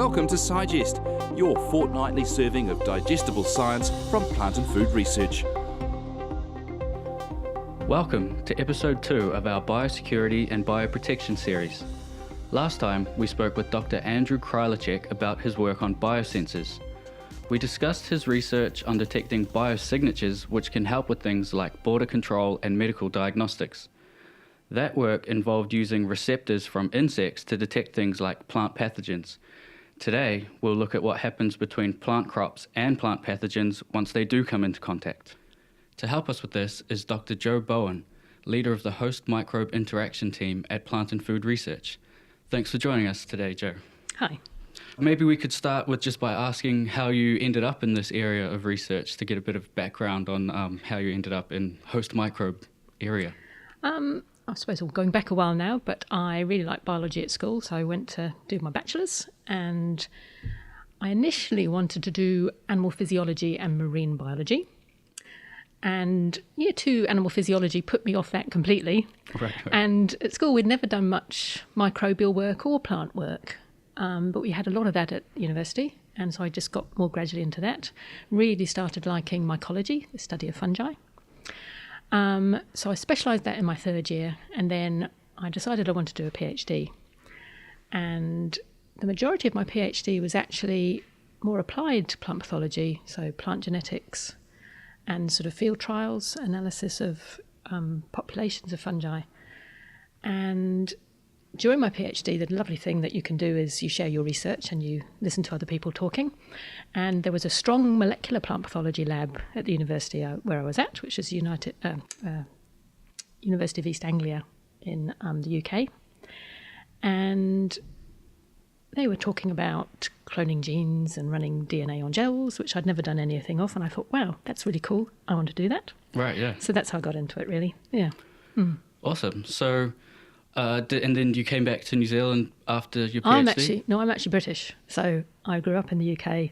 Welcome to Sigest, your fortnightly serving of digestible science from plant and food research. Welcome to episode 2 of our Biosecurity and Bioprotection series. Last time we spoke with Dr. Andrew Krylacek about his work on biosensors. We discussed his research on detecting biosignatures which can help with things like border control and medical diagnostics. That work involved using receptors from insects to detect things like plant pathogens. Today, we'll look at what happens between plant crops and plant pathogens once they do come into contact. To help us with this is Dr. Jo Bowen, leader of the host microbe interaction team at Plant and Food Research. Thanks for joining us today, Jo. Hi. Maybe we could start with just by asking how you ended up in this area of research to get a bit of background on how you ended up in host microbe area. I suppose we're going back a while now, but I really liked biology at school, so I went to do my bachelor's, and I initially wanted to do animal physiology and marine biology. And year 2 animal physiology put me off that completely. Right. And at school we'd never done much microbial work or plant work, but we had a lot of that at university, and so I just got more gradually into that. Really started liking mycology, the study of fungi. So I specialised that in my third year, and then I decided I wanted to do a PhD. And the majority of my PhD was actually more applied to plant pathology, so plant genetics and sort of field trials, analysis of populations of fungi. And during my PhD, the lovely thing that you can do is you share your research and you listen to other people talking. And there was a strong molecular plant pathology lab at the university where I was at, which is University of East Anglia in the UK. And they were talking about cloning genes and running DNA on gels, which I'd never done anything of. And I thought, wow, that's really cool. I want to do that. Right, yeah. So that's how I got into it, really. Yeah. Awesome. So, and then you came back to New Zealand after your PhD? I'm actually British. So I grew up in the UK,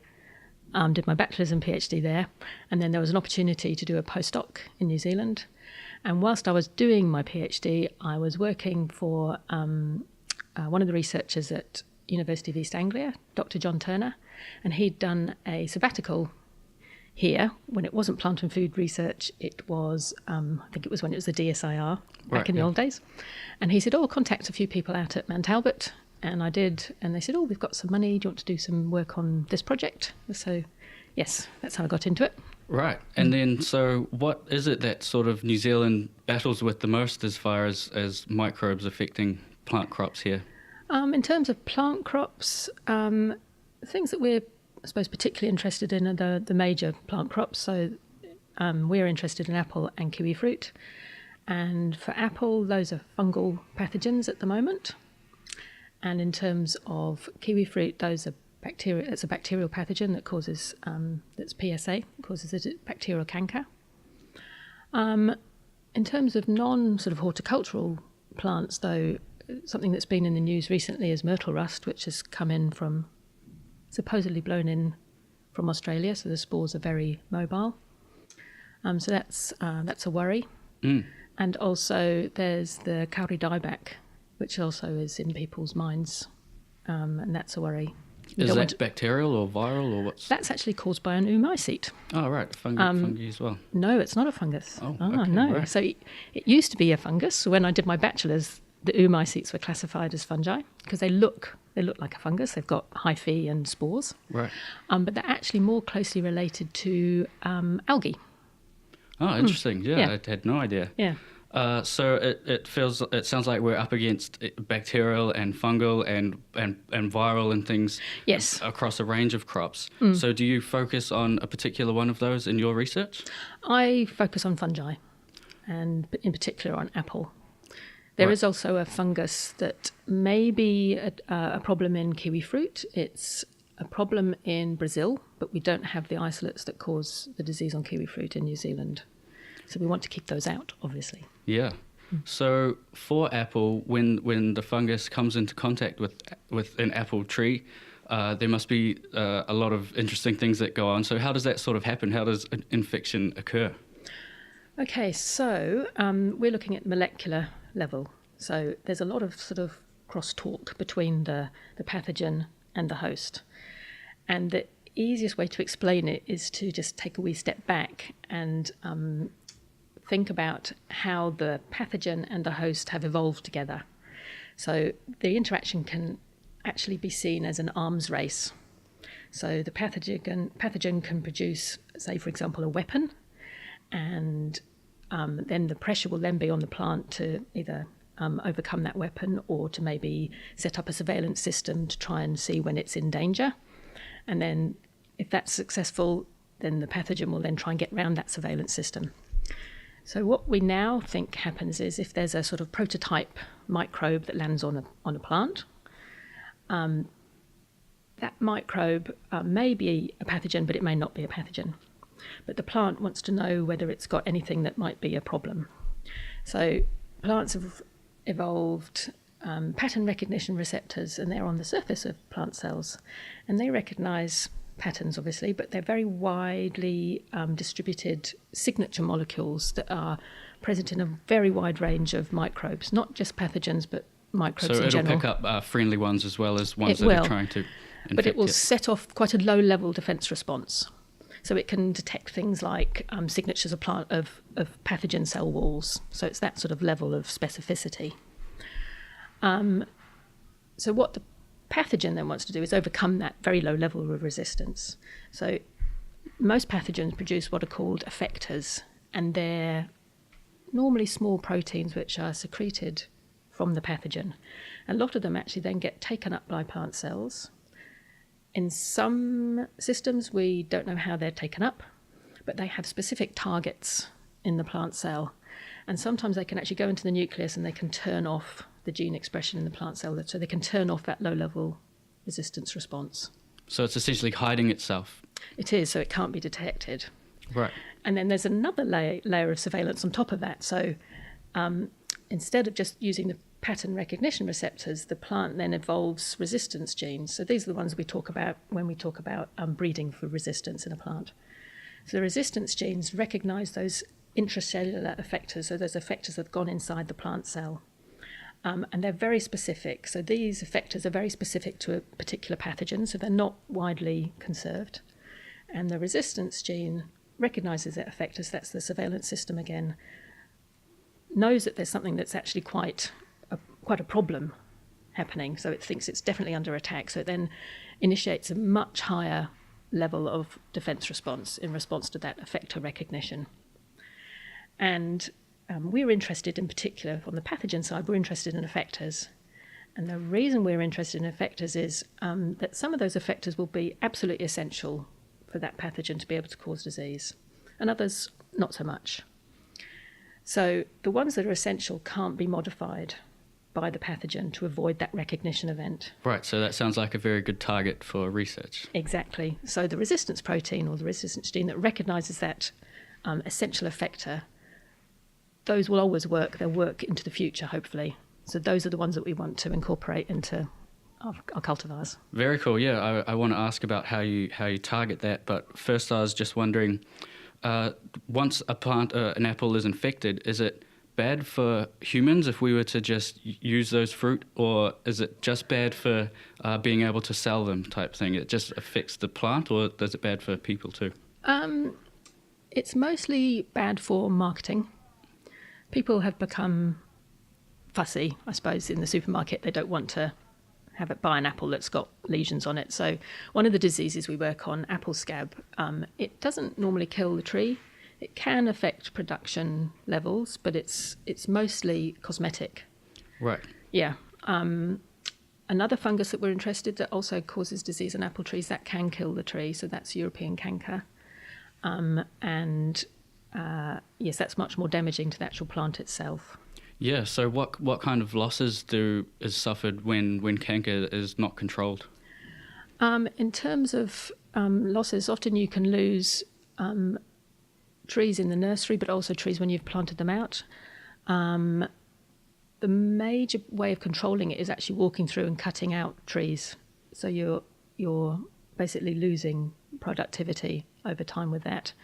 did my bachelor's and PhD there, and then there was an opportunity to do a postdoc in New Zealand. And whilst I was doing my PhD, I was working for one of the researchers at University of East Anglia, Dr. John Turner, and he'd done a sabbatical here when it wasn't plant and food research. It was, I think it was when it was the DSIR back in the old days. And he said, contact a few people out at Mount Albert. And I did. And they said, we've got some money. Do you want to do some work on this project? So, yes, that's how I got into it. Right. And then, so what is it that sort of New Zealand battles with the most as far as microbes affecting plant crops here? In terms of plant crops, things that we're, I suppose, particularly interested in are the major plant crops. So we're interested in apple and kiwi fruit. And for apple, those are fungal pathogens at the moment. And in terms of kiwi fruit, those are bacteria. It's a bacterial pathogen that causes, that's PSA, causes a bacterial canker. In terms of non-sort of horticultural plants, though, something that's been in the news recently is myrtle rust, which has come in from, supposedly blown in from Australia, so the spores are very mobile. So that's a worry. And also there's the cowrie dieback, which also is in people's minds, and that's a worry. Is that bacterial or viral or what's? That's actually caused by an oomycete. Oh, right, fungi as well. No, it's not a fungus. Okay, no. Right. So it used to be a fungus. So when I did my bachelor's, the oomycetes were classified as fungi because they look like a fungus. They've got hyphae and spores. Right. But they're actually more closely related to algae. Oh, interesting. Yeah, I had no idea. Yeah. So it sounds like we're up against bacterial and fungal and viral and things. Yes. Across a range of crops. So do you focus on a particular one of those in your research? I focus on fungi, and in particular on apple. There is also a fungus that may be a problem in kiwi fruit. It's a problem in Brazil, but we don't have the isolates that cause the disease on kiwi fruit in New Zealand. So we want to keep those out, obviously. Yeah. So for apple, when the fungus comes into contact with an apple tree, there must be a lot of interesting things that go on. So how does that sort of happen? How does an infection occur? Okay, so we're looking at molecular level. So there's a lot of sort of crosstalk between the pathogen and the host. And the easiest way to explain it is to just take a wee step back and think about how the pathogen and the host have evolved together. So the interaction can actually be seen as an arms race. So the pathogen can produce, say, for example, a weapon, and then the pressure will then be on the plant to either overcome that weapon or to maybe set up a surveillance system to try and see when it's in danger. And then if that's successful, then the pathogen will then try and get around that surveillance system. So what we now think happens is if there's a sort of prototype microbe that lands on a plant, that microbe may be a pathogen, but it may not be a pathogen. But the plant wants to know whether it's got anything that might be a problem. So plants have evolved pattern recognition receptors, and they're on the surface of plant cells. And they recognise patterns, obviously, but they're very widely distributed signature molecules that are present in a very wide range of microbes, not just pathogens, but microbes in general. So it'll pick up friendly ones as well as ones that are trying to infect. But it will set off quite a low-level defence response. So it can detect things like signatures of pathogen cell walls. So it's that sort of level of specificity. So what the pathogen then wants to do is overcome that very low level of resistance. So most pathogens produce what are called effectors, and they're normally small proteins which are secreted from the pathogen. A lot of them actually then get taken up by plant cells. In some systems, we don't know how they're taken up, but they have specific targets in the plant cell. And sometimes they can actually go into the nucleus and they can turn off the gene expression in the plant cell, so they can turn off that low-level resistance response. So it's essentially hiding itself. It is, so it can't be detected. Right. And then there's another layer of surveillance on top of that. So instead of just using the pattern recognition receptors, the plant then evolves resistance genes. So these are the ones we talk about when we talk about breeding for resistance in a plant. So the resistance genes recognise those intracellular effectors, so those effectors that have gone inside the plant cell. And they're very specific. So these effectors are very specific to a particular pathogen, so they're not widely conserved. And the resistance gene recognises that effectors, that's the surveillance system again, knows that there's something that's actually quite a problem happening, so it thinks it's definitely under attack, so it then initiates a much higher level of defence response in response to that effector recognition. And we're interested in particular, on the pathogen side, we're interested in effectors. And the reason we're interested in effectors is that some of those effectors will be absolutely essential for that pathogen to be able to cause disease, and others not so much. So the ones that are essential can't be modified by the pathogen to avoid that recognition event. Right, so that sounds like a very good target for research. Exactly. So the resistance protein or the resistance gene that recognises that essential effector, those will always work. They'll work into the future, hopefully. So those are the ones that we want to incorporate into our cultivars. Very cool. Yeah, I want to ask about how you target that. But first, I was just wondering, once a plant, an apple is infected, is it bad for humans if we were to just use those fruit, or is it just bad for being able to sell them type thing? It just affects the plant, or is it bad for people too? It's mostly bad for marketing. People have become fussy, I suppose, in the supermarket. They don't want to buy an apple that's got lesions on it. So one of the diseases we work on, apple scab, it doesn't normally kill the tree. It can affect production levels, but it's mostly cosmetic. Right. Yeah. Another fungus that we're interested that also causes disease on apple trees, that can kill the tree, so that's European canker. Yes, that's much more damaging to the actual plant itself. Yeah, so what kind of losses is suffered when canker is not controlled? In terms of losses, often you can lose trees in the nursery, but also trees when you've planted them out. The major way of controlling it is actually walking through and cutting out trees. So you're basically losing productivity over time with that.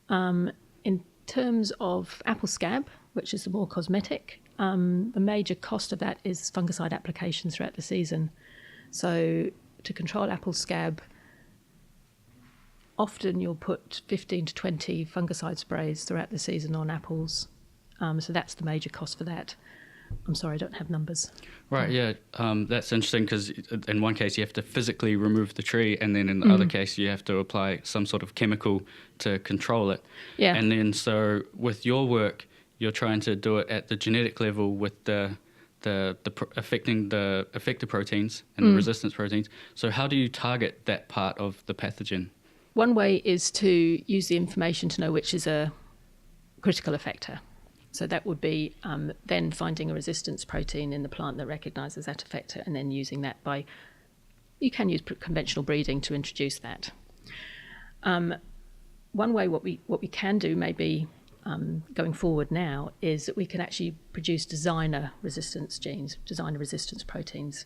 In terms of apple scab, which is the more cosmetic, the major cost of that is fungicide application throughout the season. So to control apple scab, often you'll put 15 to 20 fungicide sprays throughout the season on apples. So that's the major cost for that. I'm sorry, I don't have numbers. Right, yeah. That's interesting because in one case you have to physically remove the tree, and then in the other case you have to apply some sort of chemical to control it. Yeah. And then so with your work, you're trying to do it at the genetic level with affecting the effector proteins and the resistance proteins. So how do you target that part of the pathogen? One way is to use the information to know which is a critical effector. So that would be then finding a resistance protein in the plant that recognises that effector, and then using that you can use conventional breeding to introduce that. One way what we can do maybe going forward now is that we can actually produce designer resistance genes, designer resistance proteins.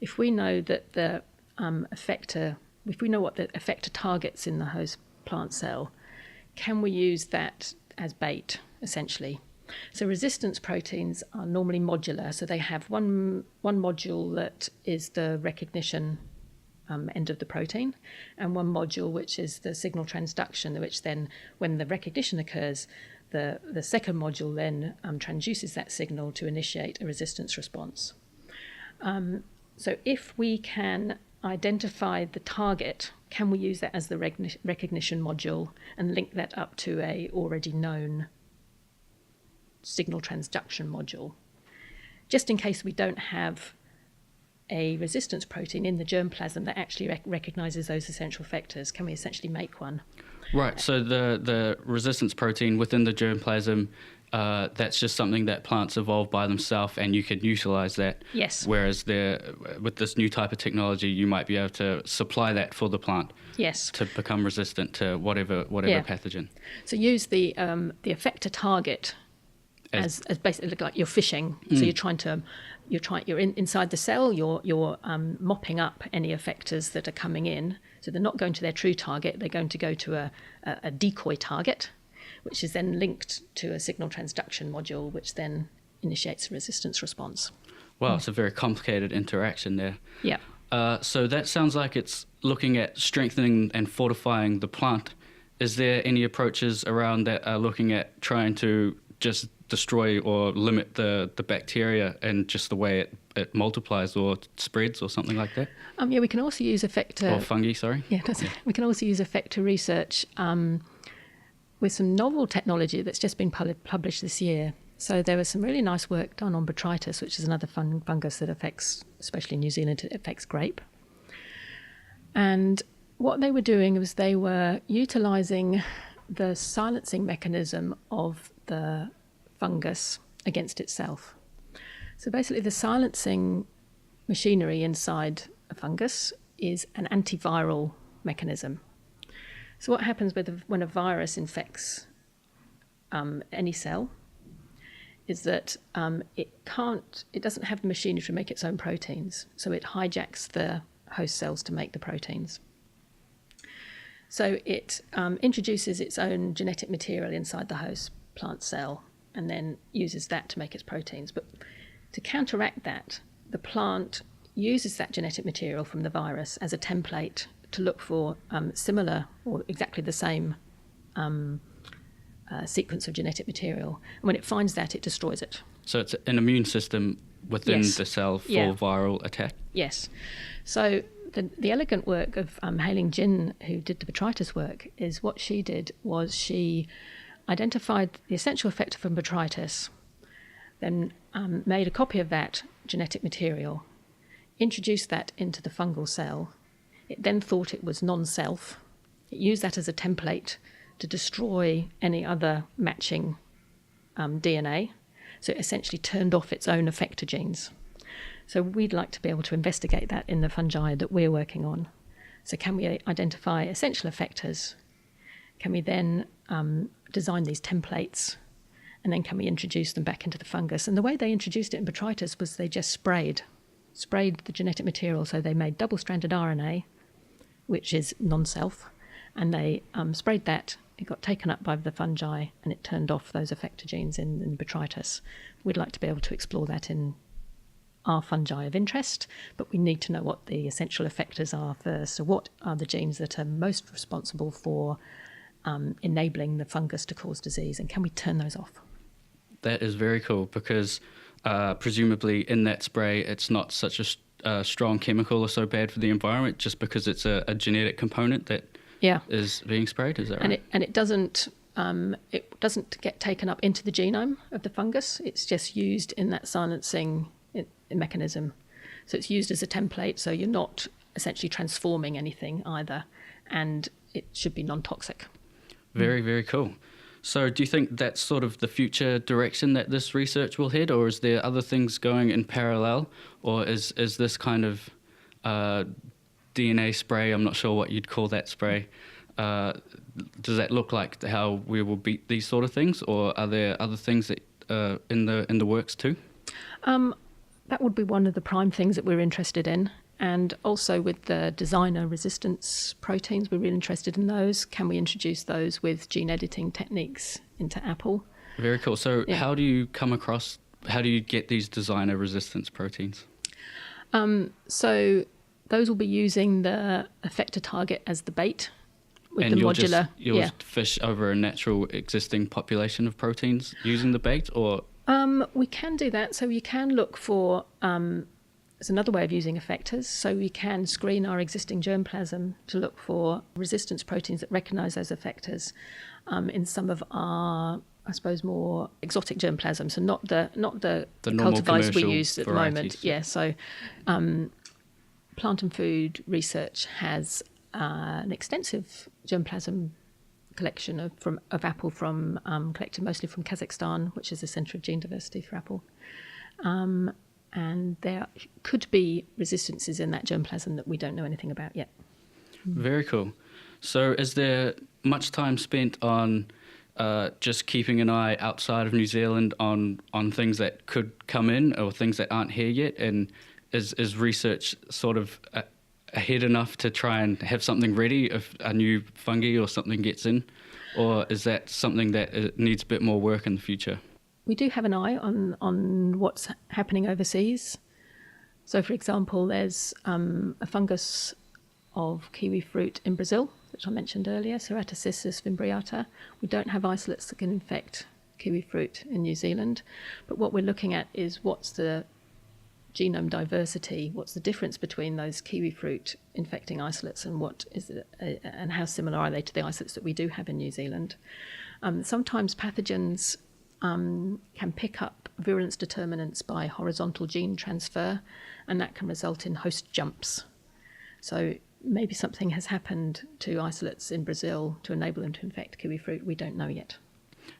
If we know that the effector, if we know what the effector targets in the host plant cell, can we use that as bait, essentially? So resistance proteins are normally modular, so they have one module that is the recognition end of the protein, and one module which is the signal transduction, which then, when the recognition occurs, the second module then transduces that signal to initiate a resistance response. So if we can identify the target, can we use that as the recognition module and link that up to a already known signal transduction module, just in case we don't have a resistance protein in the germplasm that actually recognises those essential effectors? Can we essentially make one? Right, so the resistance protein within the germplasm, that's just something that plants evolve by themselves, and you can utilise that. Yes. Whereas with this new type of technology, you might be able to supply that for the plant. Yes. To become resistant to whatever pathogen. So use the effector target as basically like you're fishing. So you're inside the cell. You're mopping up any effectors that are coming in. So they're not going to their true target. They're going to go to a decoy target, which is then linked to a signal transduction module, which then initiates a resistance response. Wow, it's a very complicated interaction there. Yeah. So that sounds like it's looking at strengthening and fortifying the plant. Is there any approaches around that are looking at trying to just destroy or limit the bacteria and just the way it multiplies or spreads or something like that? Yeah, we can also use effector... Or fungi, sorry. Yeah, we can also use effector research with some novel technology that's just been published this year. So there was some really nice work done on Botrytis, which is another fungus that affects, especially in New Zealand, it affects grape. And what they were doing was they were utilising the silencing mechanism of the fungus against itself. So basically the silencing machinery inside a fungus is an antiviral mechanism. So what happens when a virus infects any cell is that it doesn't have the machinery to make its own proteins, so it hijacks the host cells to make the proteins. So it introduces its own genetic material inside the host plant cell and then uses that to make its proteins. But to counteract that, the plant uses that genetic material from the virus as a template to look for similar or exactly the same sequence of genetic material. And when it finds that, it destroys it. So it's an immune system within the cell for viral attack? Yes. So the elegant work of Hailing Jin, who did the Botrytis work, is what she did was she identified the essential effector from Botrytis, then made a copy of that genetic material, introduced that into the fungal cell. It then thought it was non-self. It used that as a template to destroy any other matching DNA. So it essentially turned off its own effector genes. So we'd like to be able to investigate that in the fungi that we're working on. So can we identify essential effectors? Can we then design these templates? And then can we introduce them back into the fungus? And the way they introduced it in Botrytis was they just sprayed the genetic material. So they made double-stranded RNA, which is non-self, and they sprayed that. It got taken up by the fungi, and it turned off those effector genes in Botrytis. We'd like to be able to explore that in are fungi of interest, but we need to know what the essential effectors are first. So what are the genes that are most responsible for enabling the fungus to cause disease, and can we turn those off? That is very cool, because presumably in that spray it's not such a strong chemical or so bad for the environment, just because it's a genetic component that is being sprayed. Is that right? And it doesn't get taken up into the genome of the fungus. It's just used in that silencing mechanism. So it's used as a template, so you're not essentially transforming anything either, and it should be non-toxic. Very, very cool. So do you think that's sort of the future direction that this research will head, or is there other things going in parallel, or is this kind of DNA spray, I'm not sure what you'd call that spray, does that look like how we will beat these sort of things, or are there other things that in the works too? That would be one of the prime things that we're interested in. And also with the designer resistance proteins, we're really interested in those. Can we introduce those with gene editing techniques into apple? Very cool. So how do you get these designer resistance proteins? So those will be using the effector target as the bait with and the modular. You'll fish over a natural existing population of proteins using the bait, or? We can do that. So you can look for... It's another way of using effectors. So we can screen our existing germplasm to look for resistance proteins that recognise those effectors in some of our, I suppose, more exotic germplasm. So not the cultivars we use at the moment. Yeah. So Plant and Food Research has an extensive germplasm collection of apple collected mostly from Kazakhstan, which is the centre of gene diversity for apple. And there could be resistances in that germplasm that we don't know anything about yet. Very cool. So is there much time spent on just keeping an eye outside of New Zealand on things that could come in or things that aren't here yet? And is research sort of ahead enough to try and have something ready if a new fungi or something gets in? Or is that something that needs a bit more work in the future? We do have an eye on what's happening overseas. So, for example, there's a fungus of kiwi fruit in Brazil, which I mentioned earlier, Ceratocystis fimbriata. We don't have isolates that can infect kiwi fruit in New Zealand, but what we're looking at is what's the genome diversity, what's the difference between those kiwi fruit infecting isolates and what is it, and how similar are they to the isolates that we do have in New Zealand. Sometimes pathogens can pick up virulence determinants by horizontal gene transfer, and that can result in host jumps. So maybe something has happened to isolates in Brazil to enable them to infect kiwi fruit. We don't know yet.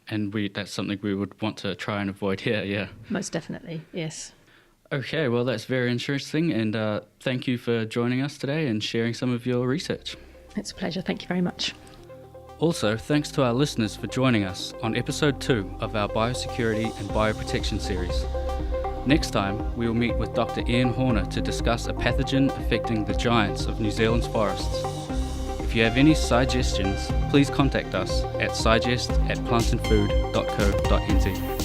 And that's something we would want to try and avoid here, yeah? Most definitely, yes. Okay, well, that's very interesting, and thank you for joining us today and sharing some of your research. It's a pleasure. Thank you very much. Also, thanks to our listeners for joining us on episode 2 of our Biosecurity and Bioprotection series. Next time, we will meet with Dr. Ian Horner to discuss a pathogen affecting the giants of New Zealand's forests. If you have any suggestions, please contact us at suggest@plantandfood.co.nz.